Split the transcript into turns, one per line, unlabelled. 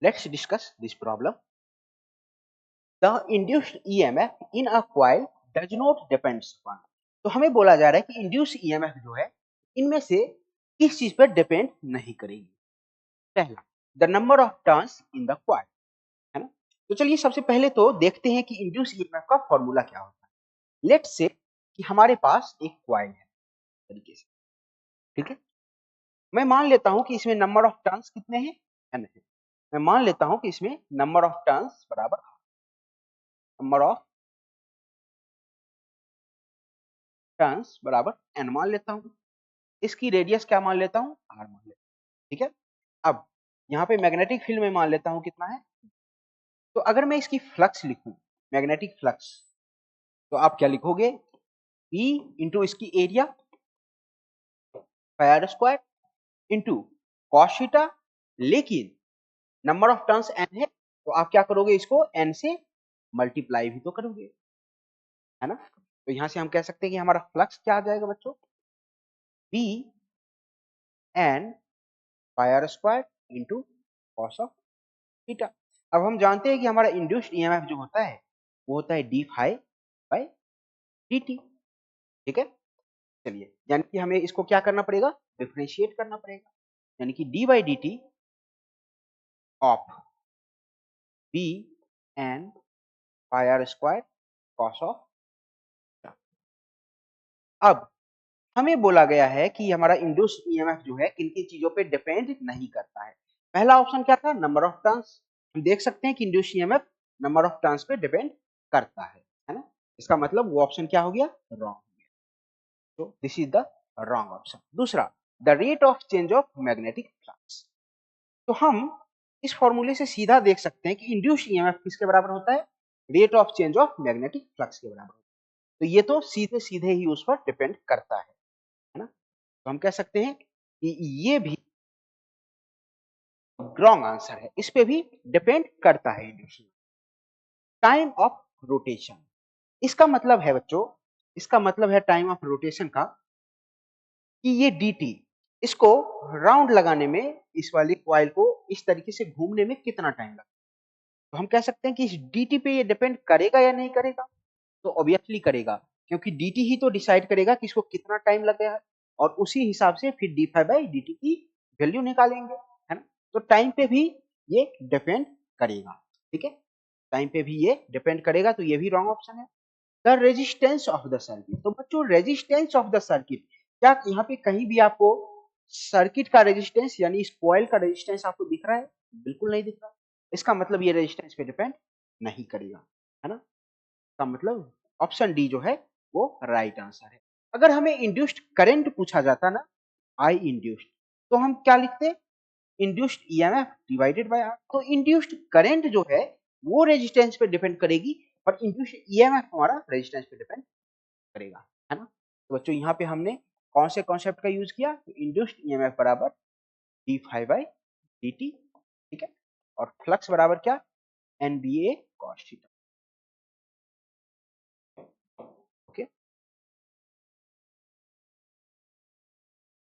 Let's discuss this problem. The induced EMF in a coil does not depends upon. तो हमें बोला जा रहा है कि इंड्यूस ईएमएफ जो है इनमें से किस चीज पर डिपेंड नहीं करेगी। पहला, the number of turns in the coil, है ना। तो चलिए सबसे पहले तो देखते हैं कि इंड्यूस ईएमएफ का फॉर्मूला क्या होता है। लेट्स से कि हमारे पास एक कॉइल है तरीके से, ठीक है। मैं मान लेता हूं कि इसमें नंबर ऑफ टर्न्स कितने हैं, एन है। मैं मान लेता हूं कि इसमें नंबर ऑफ टर्न्स बराबर नंबर ऑफ टर्न्स बराबर एन मान लेता हूं। इसकी रेडियस क्या मान लेता हूं, आर मान लेता हूं, ठीक है। अब यहाँ पे मैग्नेटिक फील्ड में मान लेता हूं कितना है। तो अगर मैं इसकी फ्लक्स लिखूं, मैग्नेटिक फ्लक्स, तो आप क्या लिखोगे, E इंटू इसकी area pi r square into cos theta, लेकिन नंबर ऑफ टर्न्स एन है तो आप क्या करोगे, इसको एन से मल्टीप्लाई भी तो करोगे, है ना। तो यहां से हम कह सकते हैं कि हमारा फ्लक्स क्या आ जाएगा बच्चों, B N pi r square into cos of theta. अब हम जानते हैं कि हमारा इंड्यूस्ड ईएमएफ जो होता है वो होता है d phi by d t, ठीक है। चलिए, यानी कि हमें इसको क्या करना पड़ेगा, डिफरेंशिएट करना पड़ेगा, यानी कि d by d t of B N pi r square cos of. अब हमें बोला गया है कि हमारा इंड्यूस्ड ईएमएफ जो है किन किन चीजों पे डिपेंड नहीं करता है। पहला ऑप्शन क्या था, नंबर ऑफ टर्न्स। हम देख सकते हैं कि induced EMF number of turns पे डिपेंड करता है ना। इसका मतलब वो ऑप्शन क्या हो गया, रॉन्ग हो गया। तो this is the wrong option. दूसरा, the rate of change of magnetic flux. तो हम इस फॉर्मूले से सीधा देख सकते हैं कि इंड्यूस्ड ईएमएफ किसके बराबर होता है, rate of change of magnetic flux के बराबर होता है। तो ये तो सीधे सीधे ही उस पर डिपेंड करता है ना। तो हम कह सकते हैं कि ये भी रॉन्ग आंसर है, इस पे भी डिपेंड करता है इंड्यूस्ड। टाइम ऑफ रोटेशन, इसका मतलब है बच्चों, इसका मतलब है टाइम ऑफ रोटेशन का कि ये dt, इसको राउंड लगाने में, इस वाली कॉइल को इस तरीके से घूमने में कितना टाइम लगता है। तो हम कह सकते हैं कि इस dt पे ये डिपेंड करेगा या नहीं करेगा, तो ऑब्वियसली करेगा, क्योंकि dt ही तो डिसाइड करेगा कि इसको कितना टाइम लगेगा, और उसी हिसाब से फिर d phi by d t की वैल्यू निकालेंगे, है ना। तो टाइम पे भी ये डिपेंड करेगा, ठीक है। टाइम पे भी ये डिपेंड करेगा, तो ये भी रॉन्ग ऑप्शन है। The resistance of the circuit, तो बच्चों रेजिस्टेंस ऑफ द सर्किट, क्या यहाँ पे कहीं भी आपको सर्किट का रेजिस्टेंस यानी इस कॉइल का रेजिस्टेंस आपको दिख रहा है, बिल्कुल नहीं दिख रहा। इसका मतलब ये रेजिस्टेंस पे डिपेंड नहीं करेगा, है ना। का मतलब ऑप्शन डी जो है वो राइट आंसर है। अगर हमें इंड्यूस्ड करंट पूछा जाता ना, आई इंड्यूस्ड, तो हम क्या लिखते, induced EMF divided by R. तो इंड्यूस्ड करंट जो है वो रेजिस्टेंस पे डिपेंड करेगी, और इंड्यूस्ड ईएमएफ हमारा रेजिस्टेंस पे डिपेंड करेगा, है ना। तो बच्चों यहाँ पे हमने कौन से कॉन्सेप्ट का यूज किया, तो इंड्यूस्ड ईएमएफ बराबर d phi by d t, ठीक है। और फ्लक्स बराबर क्या, एनबीए कॉस थीटा।